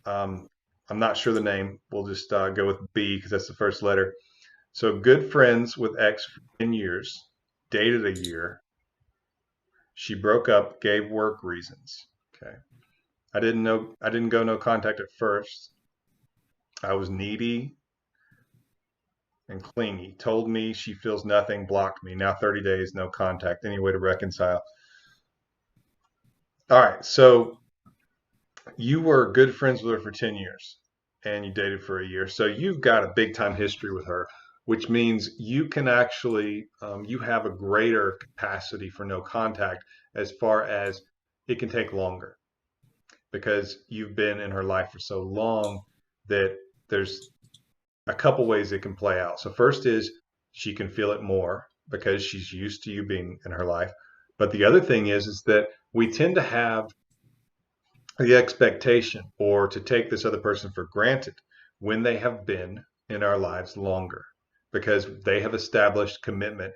Um, I'm not sure the name. We'll just go with B because that's the first letter. So good friends with X for 10 years, dated a year. She broke up, gave work reasons. Okay. I didn't go no contact at first. I was needy and clingy. Told me she feels nothing, blocked me. Now 30 days, no contact. Any way to reconcile? All right. So you were good friends with her for 10 years and you dated for a year. So you've got a big time history with her, which means you can actually, you have a greater capacity for no contact as far as it can take longer because you've been in her life for so long that there's a couple ways it can play out. So first is she can feel it more because she's used to you being in her life. But the other thing is that we tend to have the expectation or to take this other person for granted when they have been in our lives longer because they have established commitment.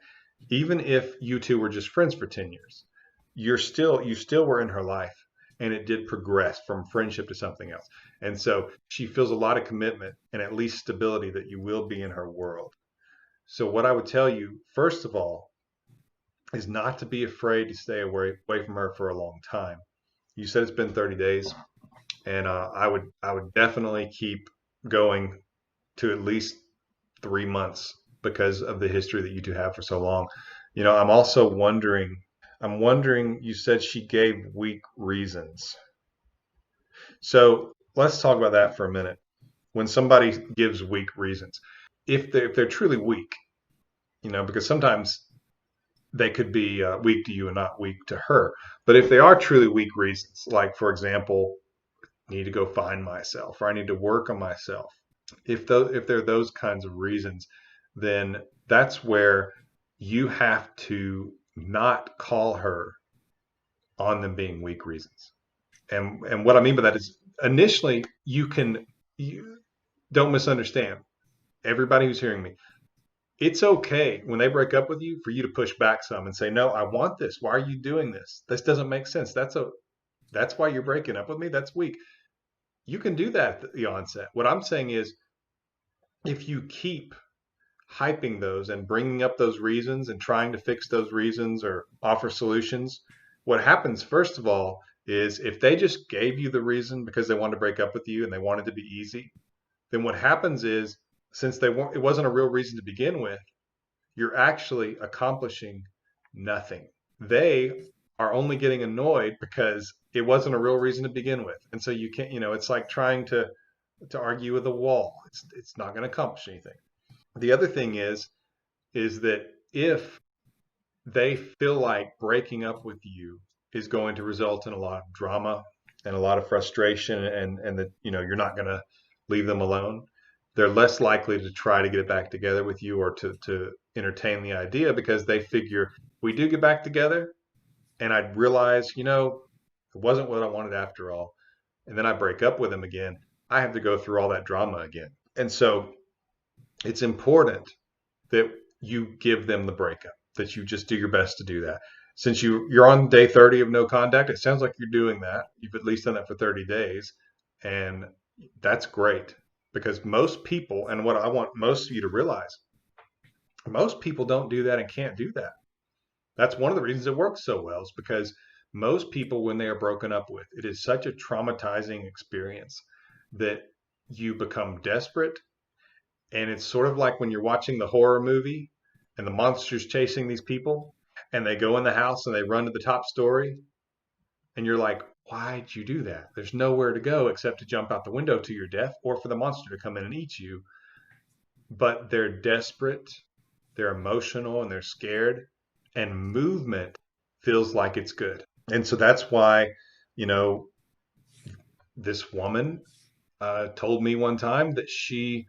Even if you two were just friends for 10 years, you still were in her life and it did progress from friendship to something else. And so she feels a lot of commitment and at least stability that you will be in her world. So what I would tell you, first of all, is not to be afraid to stay away from her for a long time. You said it's been 30 days, and I would definitely keep going to at least 3 months because of the history that you two have for so long. I'm also wondering. I'm wondering. You said she gave weak reasons, so let's talk about that for a minute. When somebody gives weak reasons, if they're truly weak, because sometimes they could be weak to you and not weak to her. But if they are truly weak reasons, like for example, need to go find myself or I need to work on myself. If there are those kinds of reasons, then that's where you have to not call her on them being weak reasons. And what I mean by that is initially you don't misunderstand. Everybody who's hearing me, it's okay when they break up with you for you to push back some and say, "No, I want this. Why are you doing this? This doesn't make sense. That's why you're breaking up with me. That's weak." You can do that at the onset. What I'm saying is if you keep hyping those and bringing up those reasons and trying to fix those reasons or offer solutions, what happens, first of all, is if they just gave you the reason because they wanted to break up with you and they wanted to be easy, then what happens is since it wasn't a real reason to begin with, you're actually accomplishing nothing. They are only getting annoyed because it wasn't a real reason to begin with. And so you can't, it's like trying to argue with a wall. It's not going to accomplish anything. The other thing is that if they feel like breaking up with you is going to result in a lot of drama and a lot of frustration and that you're not going to leave them alone, they're less likely to try to get it back together with you or to entertain the idea because they figure we do get back together and I'd realize, it wasn't what I wanted after all. And then I break up with him again. I have to go through all that drama again. And so it's important that you give them the breakup, that you just do your best to do that. Since you're on day 30 of no contact, it sounds like you're doing that. You've at least done that for 30 days. And that's great because most people, and what I want most of you to realize, most people don't do that and can't do that. That's one of the reasons it works so well is because most people, when they are broken up with, it is such a traumatizing experience that you become desperate. And it's sort of like when you're watching the horror movie and the monster's chasing these people and they go in the house and they run to the top story. And you're like, why'd you do that? There's nowhere to go except to jump out the window to your death or for the monster to come in and eat you. But they're desperate, they're emotional, and they're scared. And movement feels like it's good. And so that's why, you know, this woman told me one time that she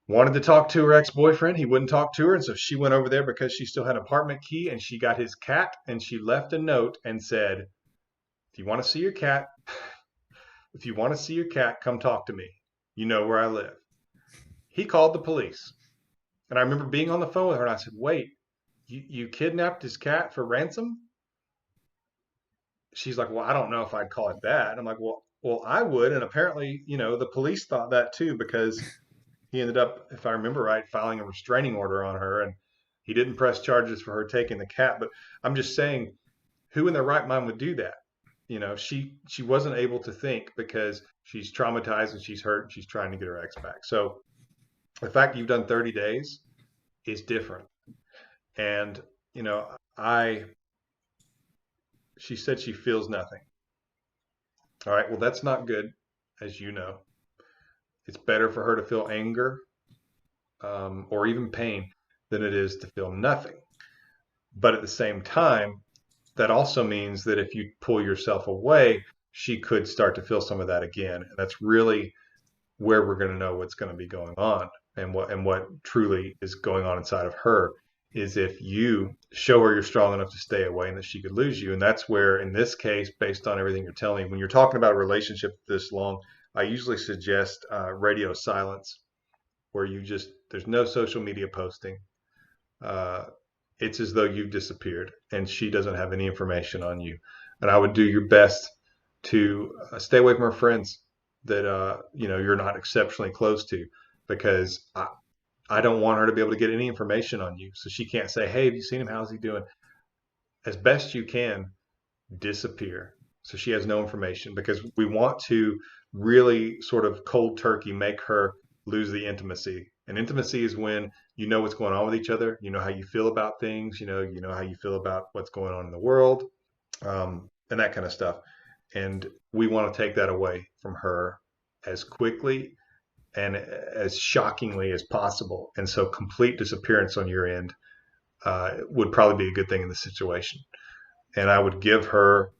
wanted to talk to her ex-boyfriend. He wouldn't talk to her. And so she went over there because she still had an apartment key and she got his cat and she left a note and said, if you want to see your cat, if you want to see your cat, come talk to me. You know where I live. He called the police. And I remember being on the phone with her and I said, wait, you kidnapped his cat for ransom? She's like, well, I don't know if I'd call it that. And I'm like, well, Well, I would, and apparently, the police thought that too, because he ended up, if I remember right, filing a restraining order on her, and he didn't press charges for her taking the cat. But I'm just saying, who in their right mind would do that? She wasn't able to think because she's traumatized and she's hurt and she's trying to get her ex back. So the fact you've done 30 days is different. And I she said she feels nothing. All right, well, that's not good, as you know. It's better for her to feel anger, or even pain, than it is to feel nothing. But at the same time, that also means that if you pull yourself away, she could start to feel some of that again. And that's really where we're going to know what's going to be going on, and what truly is going on inside of her, is if you show her you're strong enough to stay away and that she could lose you. And that's where, in this case, based on everything you're telling me, when you're talking about a relationship this long, I usually suggest radio silence, where there's no social media posting. Uh, it's as though you've disappeared and she doesn't have any information on you. And I would do your best to stay away from her friends that you're not exceptionally close to, because I don't want her to be able to get any information on you. So she can't say, "Hey, have you seen him? How's he doing?" As best you can, disappear. So she has no information, because we want to really sort of cold turkey make her lose the intimacy. And intimacy is when you know what's going on with each other, you know how you feel about things, you know how you feel about what's going on in the world, and that kind of stuff. And we want to take that away from her as quickly and as shockingly as possible. And so complete disappearance on your end would probably be a good thing in this situation. And I would give her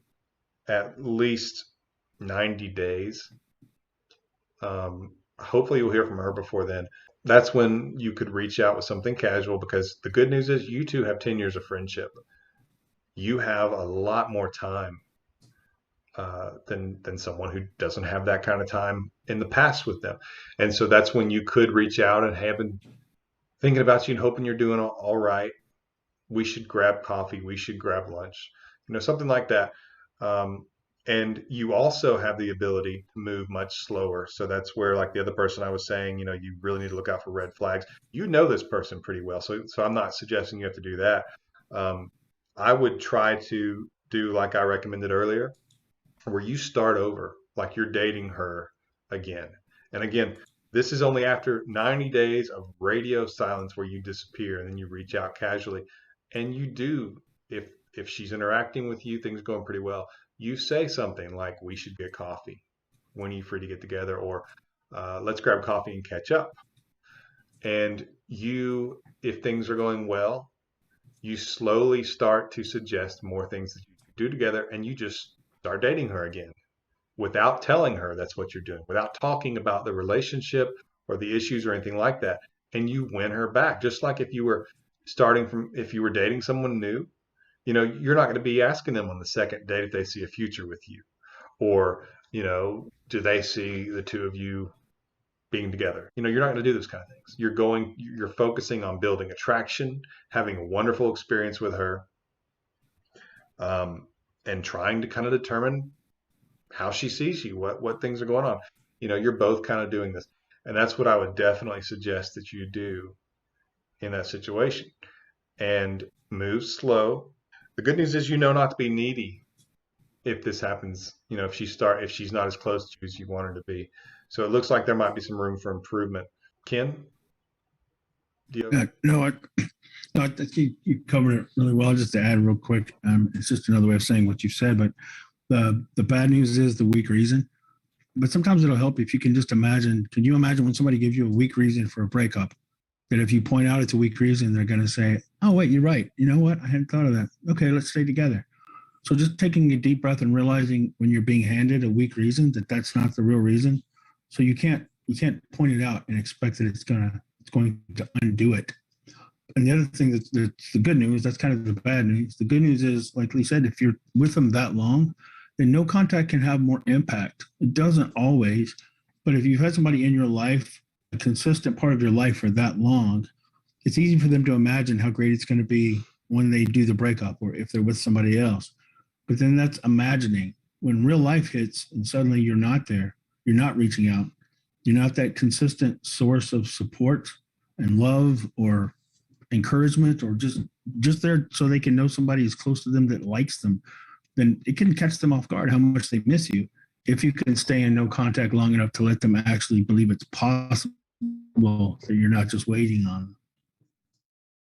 at least 90 days. Hopefully you'll hear from her before then. That's when you could reach out with something casual, because the good news is you two have 10 years of friendship. You have a lot more time than someone who doesn't have that kind of time in the past with them. And so that's when you could reach out and have been thinking about you and hoping you're doing all right. We should grab coffee. We should grab lunch, something like that. And you also have the ability to move much slower. So that's where, like the other person I was saying, you really need to look out for red flags. You know this person pretty well. So I'm not suggesting you have to do that. I would try to do like I recommended earlier, where you start over, like you're dating her again. And again, this is only after 90 days of radio silence, where you disappear and then you reach out casually. And you do, if she's interacting with you, things are going pretty well, you say something like, "We should get coffee. When are you free to get together?" Or "Let's grab coffee and catch up." And if things are going well, you slowly start to suggest more things that you can do together, and you just start dating her again without telling her that's what you're doing, without talking about the relationship or the issues or anything like that. And you win her back, just like if you were dating someone new. You're not going to be asking them on the second date if they see a future with you, or do they see the two of you being together. You're not going to do those kind of things. You're focusing on building attraction, having a wonderful experience with her, and trying to kind of determine how she sees you, what things are going on. You're both kind of doing this. And that's what I would definitely suggest that you do in that situation. And move slow. The good news is not to be needy if this happens, if she's not as close to you as you want her to be. So it looks like there might be some room for improvement. Ken? No, I think you covered it really well. Just to add real quick, it's just another way of saying what you said, but the bad news is the weak reason. But sometimes it'll help if you can just imagine. Can you imagine when somebody gives you a weak reason for a breakup? That if you point out it's a weak reason, they're going to say, "Oh, wait, you're right. You know what? I hadn't thought of that. Okay, let's stay together." So just taking a deep breath and realizing when you're being handed a weak reason that that's not the real reason. So you can't point it out and expect that it's going to undo it. And the other thing that's the good news, that's kind of the bad news. The good news is, like Lee said, if you're with them that long, then no contact can have more impact. It doesn't always, but if you've had somebody in your life, a consistent part of your life for that long, it's easy for them to imagine how great it's going to be when they do the breakup or if they're with somebody else. But then that's imagining. when real life hits and suddenly you're not there, you're not reaching out, you're not that consistent source of support and love or encouragement, or just there so they can know somebody is close to them that likes them, then it can catch them off guard how much they miss you if you can stay in no contact long enough to let them actually believe it's possible that you're not just waiting on them.